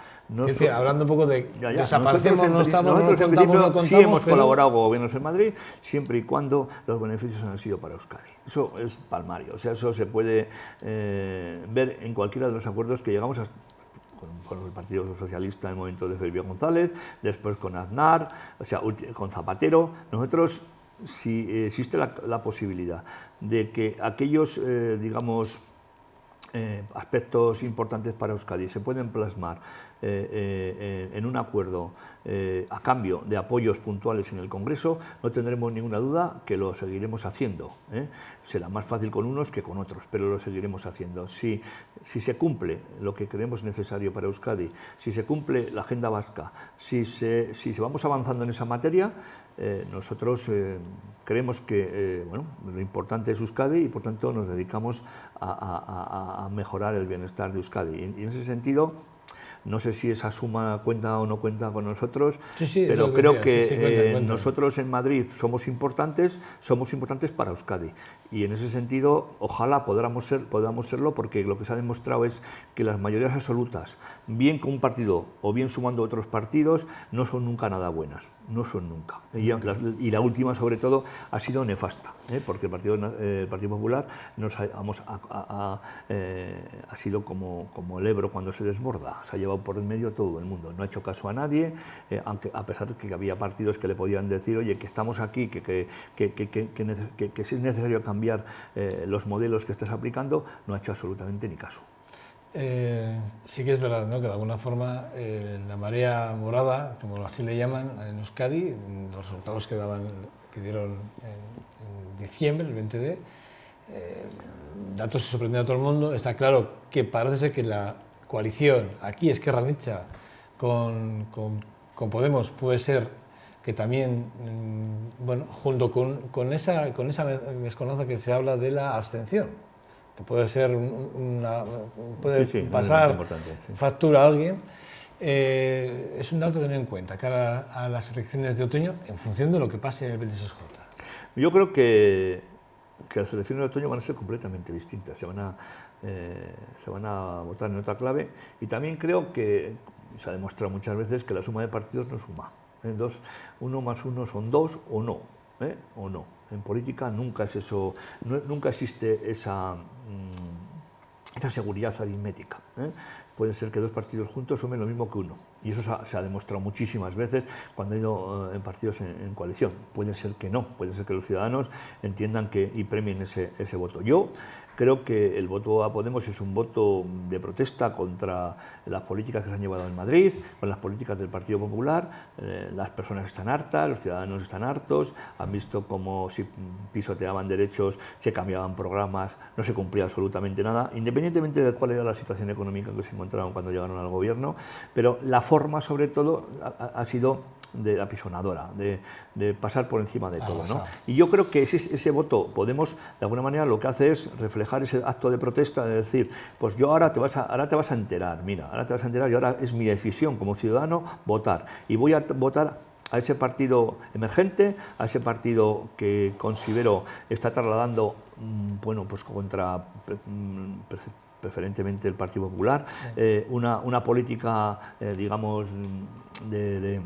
hablando un poco de desaparecemos, no estamos, no contamos, sí hemos colaborado con gobiernos en Madrid, siempre y cuando los beneficios han sido para Euskadi. Eso es palmario, o sea, eso se puede ver en cualquiera de los acuerdos que llegamos con el Partido Socialista en el momento de Felipe González, después con Aznar, o sea, con Zapatero. Nosotros, si existe la posibilidad de que aquellos, digamos, aspectos importantes para Euskadi se pueden plasmar en un acuerdo a cambio de apoyos puntuales en el Congreso, no tendremos ninguna duda que lo seguiremos haciendo. Será más fácil con unos que con otros, pero lo seguiremos haciendo. Si se cumple lo que creemos necesario para Euskadi, si se cumple la agenda vasca, si vamos avanzando en esa materia, nosotros creemos que bueno, lo importante es Euskadi y por tanto nos dedicamos a mejorar el bienestar de Euskadi. Y en ese sentido, no sé si esa suma cuenta o no cuenta con nosotros, pero creo que cuenta. Nosotros en Madrid somos importantes para Euskadi. Y en ese sentido, ojalá podamos serlo, porque lo que se ha demostrado es que las mayorías absolutas, bien con un partido o bien sumando otros partidos, no son nunca nada buenas. No son nunca. Y la última, sobre todo, ha sido nefasta, porque el Partido Popular ha sido como el Ebro cuando se desborda, se ha llevado por en medio todo el mundo, no ha hecho caso a nadie, aunque a pesar de que había partidos que le podían decir, oye, que estamos aquí, que si es necesario cambiar los modelos que estás aplicando, no ha hecho absolutamente ni caso. Sí que es verdad, ¿no?, que de alguna forma la marea morada, como así le llaman en Euskadi, los resultados que dieron en diciembre, el 20D, datos que sorprendieron a todo el mundo. Está claro que parece ser que la coalición aquí, Esquerra Anitza, con Podemos, puede ser que también, bueno, junto con esa mezcolanza que se habla de la abstención, que puede ser puede pasar factura a alguien, es un dato a tener en cuenta cara a las elecciones de otoño en función de lo que pase en el 26J. Yo creo que las elecciones de otoño van a ser completamente distintas, se van a votar en otra clave, y también creo que se ha demostrado muchas veces que la suma de partidos no suma. 1 más 1 son 2 o no. O no. En política nunca es eso, nunca existe esa seguridad aritmética. Puede ser que 2 partidos juntos sumen lo mismo que uno, y eso se ha demostrado muchísimas veces cuando ha ido en partidos en coalición. Puede ser que no, puede ser que los ciudadanos entiendan y premien ese voto. Yo creo que el voto a Podemos es un voto de protesta contra las políticas que se han llevado en Madrid, con las políticas del Partido Popular. Las personas están hartas, los ciudadanos están hartos, han visto cómo si pisoteaban derechos, se cambiaban programas, no se cumplía absolutamente nada, independientemente de cuál era la situación económica que se encontraban cuando llegaron al gobierno, pero la forma sobre todo ha sido de apisonadora, de pasar por encima de todo, ¿no? Y yo creo que ese voto Podemos, de alguna manera, lo que hace es reflejar ese acto de protesta, de decir, pues yo ahora te vas a enterar, mira, ahora te vas a enterar, y ahora es mi decisión como ciudadano votar, y voy a votar a ese partido emergente, a ese partido que considero está trasladando, bueno, pues contra preferentemente el Partido Popular, una política, digamos, de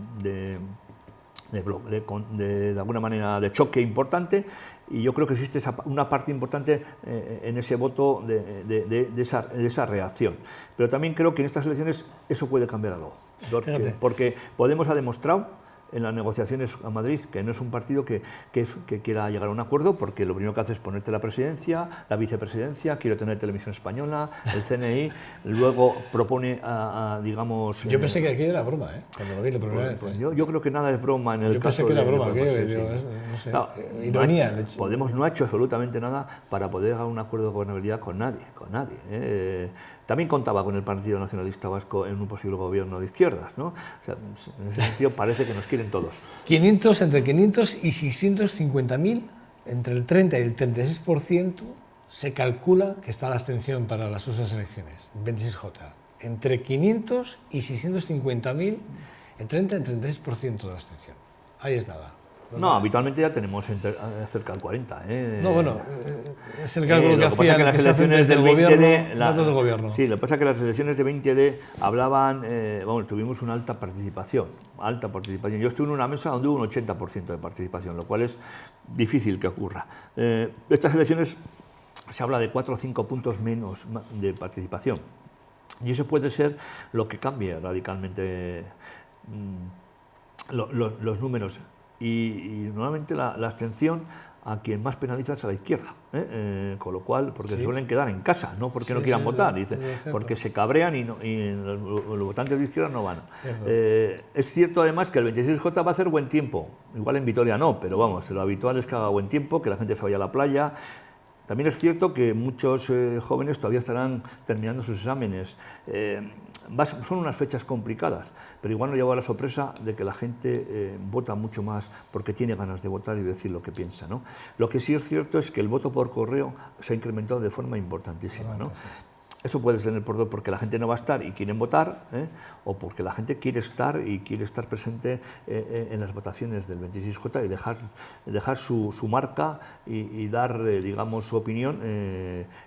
alguna manera de choque importante, y yo creo que existe una parte importante en ese voto de esa reacción. Pero también creo que en estas elecciones eso puede cambiar algo, porque Podemos ha demostrado en las negociaciones a Madrid que no es un partido que quiera llegar a un acuerdo, porque lo primero que hace es ponerte la presidencia, la vicepresidencia, quiero tener Televisión Española, el CNI, luego propone digamos... Yo pensé que aquello era broma, cuando lo vi la primera vez. Pues yo creo que nada es broma en el caso de... Yo pensé que era broma, no sé, ironía. Podemos no ha hecho absolutamente nada para poder llegar a un acuerdo de gobernabilidad con nadie. También contaba con el Partido Nacionalista Vasco en un posible gobierno de izquierdas, ¿no? O sea, en ese sentido parece que nos quieren todos. Entre 500 y 650.000, entre el 30 y el 36%, se calcula que está la abstención para las próximas elecciones, 26J. Entre 500 y 650.000, el 30 y el 36% de la abstención. Ahí es nada. No, habitualmente ya tenemos cerca del 40. No, bueno, es el cálculo que hacían, que se hacen desde el gobierno, datos del gobierno. Sí, lo que pasa es que las elecciones de 20D hablaban, tuvimos una alta participación. Yo estuve en una mesa donde hubo un 80% de participación, lo cual es difícil que ocurra. Estas elecciones se habla de 4 o 5 puntos menos de participación, y eso puede ser lo que cambie radicalmente los números. Y normalmente la abstención a quien más penaliza es a la izquierda, con lo cual, porque se suelen quedar en casa, no porque no quieran votar, dice, porque se cabrean y los votantes de izquierda no van. Es cierto además que el 26J va a hacer buen tiempo, igual en Vitoria no, pero vamos, lo habitual es que haga buen tiempo, que la gente se vaya a la playa. También es cierto que muchos jóvenes todavía estarán terminando sus exámenes. Son unas fechas complicadas, pero igual nos lleva a la sorpresa de que la gente vota mucho más porque tiene ganas de votar y decir lo que piensa, ¿no? Lo que sí es cierto es que el voto por correo se ha incrementado de forma importantísima, ¿no? Eso puede ser porque la gente no va a estar y quieren votar, o porque la gente quiere estar y quiere estar presente en las votaciones del 26J y dejar su marca y dar, digamos, su opinión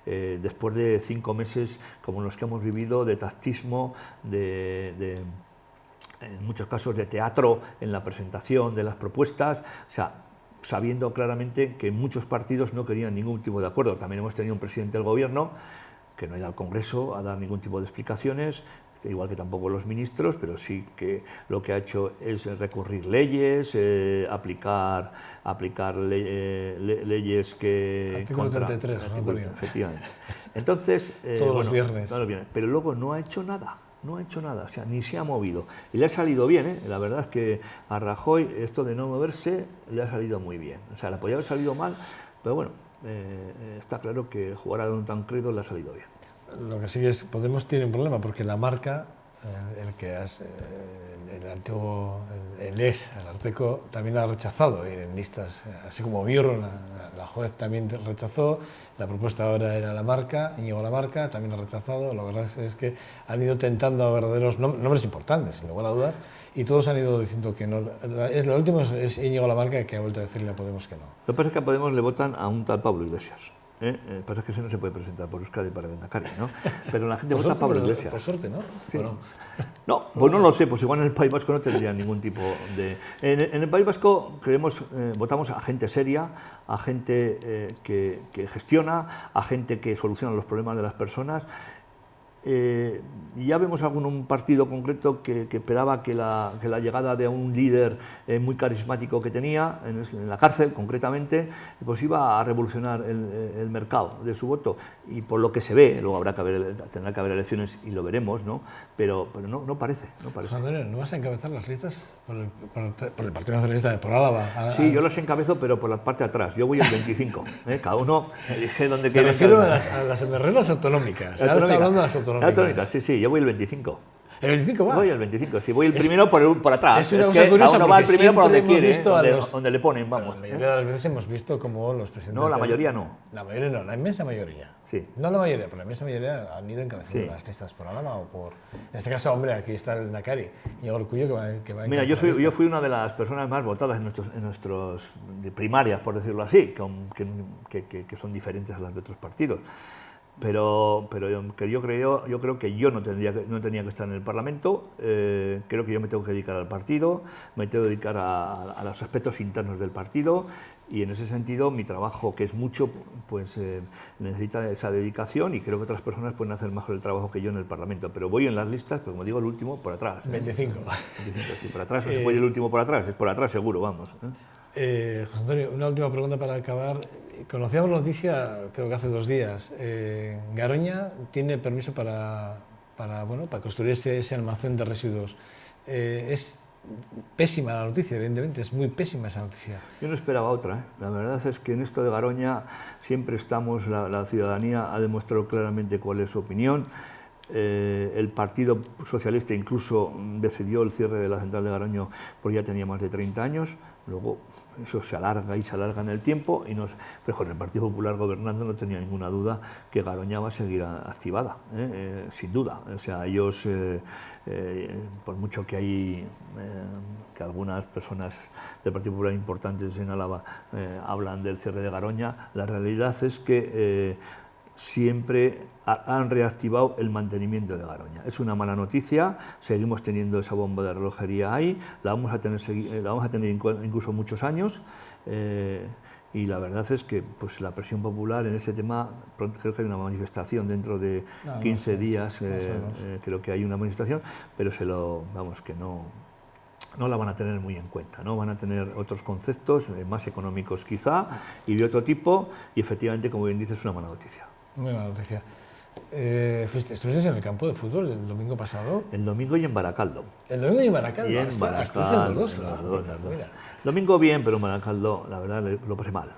después de 5 meses como los que hemos vivido de tactismo, en muchos casos de teatro en la presentación de las propuestas, o sea, sabiendo claramente que muchos partidos no querían ningún tipo de acuerdo. También hemos tenido un presidente del gobierno que no ha ido al Congreso a dar ningún tipo de explicaciones, igual que tampoco los ministros, pero sí que lo que ha hecho es recurrir leyes, aplicar leyes que... Artículo 33, efectivamente. Entonces, todos los viernes. Pero luego no ha hecho nada. No ha hecho nada, o sea, ni se ha movido. Y le ha salido bien, La verdad es que a Rajoy esto de no moverse le ha salido muy bien. O sea, le podía haber salido mal, pero bueno, está claro que jugar a Don Tancredo le ha salido bien. Lo que sí es, Podemos tiene un problema porque la marca, el Ararteko también ha rechazado ir en listas, así como Birro, la juez también rechazó, la propuesta ahora era la marca, Íñigo Lamarca también ha rechazado. La verdad es que han ido tentando a verdaderos nombres importantes, sin lugar a dudas, y todos han ido diciendo que no. Lo último es Íñigo Lamarca, que ha vuelto a decirle a Podemos que no. Lo que pasa es que a Podemos le votan a un tal Pablo Iglesias. Pasa que ese no se puede presentar por Euskadi para Lehendakari, ¿no? Pero la gente vota a Pablo Iglesias. Por suerte, ¿no? Sí. Bueno. No, pues no lo sé, pues igual en el País Vasco no tendría ningún tipo de... En el País Vasco votamos a gente seria, a gente que gestiona, a gente que soluciona los problemas de las personas. Ya vemos un partido concreto que esperaba que la llegada de un líder muy carismático que tenía en la cárcel concretamente, pues iba a revolucionar el mercado de su voto, y por lo que se ve, luego tendrá que haber elecciones y lo veremos, ¿no? Pero no parece. Antonio, ¿no vas a encabezar las listas por el Partido Nacionalista por Álava? Sí, yo las encabezo, pero por la parte de atrás. Yo voy el 25, cada uno elige dónde quiere. Me refiero a las emerreras autonómicas. Ahora está hablando de las autonómicas. Sí, yo voy el 25. ¿El 25 vas? Voy el 25, sí, voy el primero por atrás. Es una cosa curiosa, uno va el primero por donde quiere, visto donde le ponen, vamos. La mayoría de las veces hemos visto como los presidentes... No, la mayoría no. La mayoría no, la inmensa mayoría. Sí. No la mayoría, pero la inmensa mayoría han ido encabezando las listas por Álava o por... En este caso, hombre, aquí está el Lehendakari, Íñigo Urkullu, que va a Mira, yo fui una de las personas más votadas en nuestros primarias, por decirlo así, que son diferentes a las de otros partidos. Pero yo creo que yo no tenía que estar en el Parlamento. Creo que yo me tengo que dedicar al partido, me tengo que dedicar a los aspectos internos del partido, y en ese sentido mi trabajo, que es mucho, pues necesita esa dedicación, y creo que otras personas pueden hacer mejor el trabajo que yo en el Parlamento. Pero voy en las listas, pero como digo, el último por atrás. 25. 25, sí, por atrás. No se puede ir el último por atrás, es por atrás seguro, vamos. José Antonio, una última pregunta para acabar. Conocíamos la noticia, creo que hace 2 días. Garoña tiene permiso para construir ese almacén de residuos. Es pésima la noticia, evidentemente, es muy pésima esa noticia. Yo no esperaba otra. La verdad es que en esto de Garoña siempre estamos, la ciudadanía ha demostrado claramente cuál es su opinión. El Partido Socialista incluso decidió el cierre de la central de Garoña porque ya tenía más de 30 años. Luego eso se alarga en el tiempo, pero con el Partido Popular gobernando no tenía ninguna duda que Garoña va a seguir activada, sin duda. O sea, ellos, por mucho que hay que algunas personas del Partido Popular importantes en Álava hablan del cierre de Garoña, la realidad es que siempre han reactivado el mantenimiento de Garoña. Es una mala noticia, seguimos teniendo esa bomba de relojería ahí, la vamos a tener incluso muchos años, y la verdad es que pues, la presión popular en ese tema, creo que hay una manifestación dentro de 15 días, creo que hay una manifestación, pero no la van a tener muy en cuenta, ¿no? Van a tener otros conceptos más económicos quizá y de otro tipo, y efectivamente, como bien dices, es una buena noticia. Muy buena noticia. ¿Estuviste en el campo de fútbol el domingo pasado? El domingo y en Baracaldo. El domingo y en Baracaldo. Y en Estuviste en los dos. Mira. Domingo bien, pero en Baracaldo, la verdad, lo pasé mal.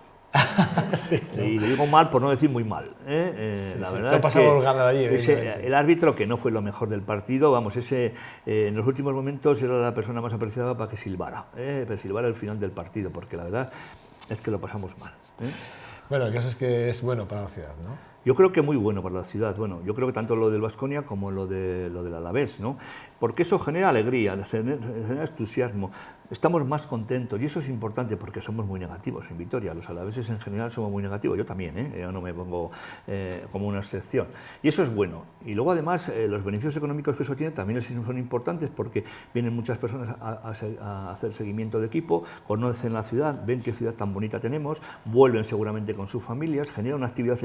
Sí, ¿no? Y lo digo mal por no decir muy mal. La verdad te ha pasado el ganar allí, el árbitro, que no fue lo mejor del partido, vamos, en los últimos momentos era la persona más apreciada para que silbara, para silbar el final del partido, porque la verdad es que lo pasamos mal. Bueno, el caso es que es bueno para la ciudad, ¿no? Yo creo que muy bueno para la ciudad. Bueno, yo creo que tanto lo del Baskonia como lo del Alavés, ¿no? Porque eso genera alegría, genera entusiasmo. Estamos más contentos y eso es importante porque somos muy negativos en Vitoria. Los alaveses en general somos muy negativos. Yo también, yo no me pongo como una excepción. Y eso es bueno. Y luego además los beneficios económicos que eso tiene también son importantes porque vienen muchas personas a hacer seguimiento de equipo, conocen la ciudad, ven qué ciudad tan bonita tenemos, vuelven seguramente con sus familias, genera una actividad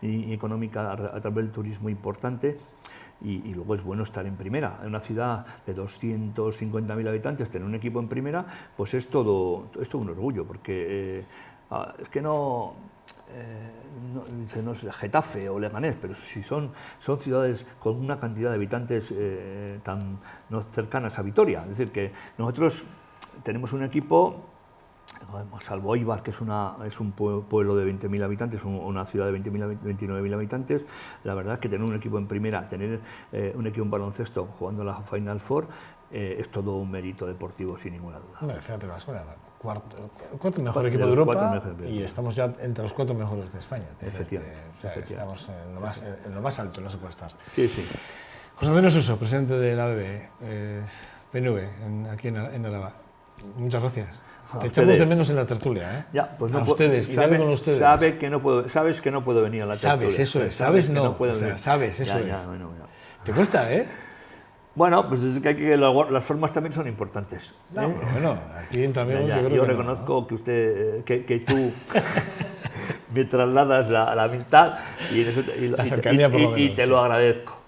económica a través del turismo importante. Y luego es bueno estar en primera. En una ciudad de 250.000 habitantes, tener un equipo en primera, pues es todo un orgullo, porque es que no es Getafe o Leganés, pero si son ciudades con una cantidad de habitantes tan no cercanas a Vitoria. Es decir, que nosotros tenemos un equipo, salvo Eibar, que es un pueblo de 20.000 habitantes, una ciudad de 29.000 habitantes, la verdad es que tener un equipo en primera, tener un equipo en baloncesto jugando la Final Four, es todo un mérito deportivo sin ninguna duda. Hombre, fíjate, cuarto mejor equipo de Europa y estamos ya entre los 4 mejores de España. Efectivamente. Estamos en lo más alto, no se puede estar. Sí, sí. José Antonio Suso, presidente de la PNV, aquí en Álava. Muchas gracias. Te echamos de menos en la tertulia, ¿eh? Ya, pues a ustedes, y con ustedes. Sabes que no puedo venir a la tertulia. Sabes, eso es. Sabes no. Sabes, eso es. Bueno. Te cuesta, ¿eh? Bueno, pues es que las formas también son importantes. No, pero bueno, aquí también yo reconozco que usted, que tú me trasladas la amistad y te lo agradezco.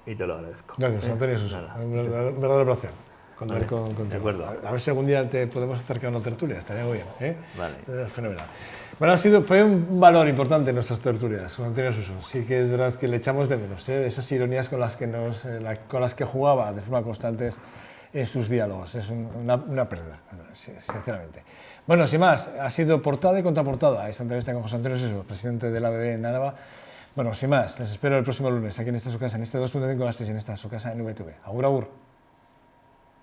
Gracias, Antonio Suso. Un verdadero placer contar contigo. De acuerdo. A ver si algún día te podemos acercar a una tertulia, estaría muy bien, ¿eh? Vale. Fenomenal. Bueno, fue un valor importante en nuestras tertulias, José Antonio Suso. Sí que es verdad que le echamos de menos, esas ironías con las que jugaba de forma constante en sus diálogos. Es una pérdida, sinceramente. Bueno, sin más, ha sido portada y contraportada esta entrevista con José Antonio Suso, presidente de la ABB en Álava. Bueno, sin más, les espero el próximo lunes aquí en esta su casa, en este 2.5 las 3, en esta su casa en VTV. Agur, agur.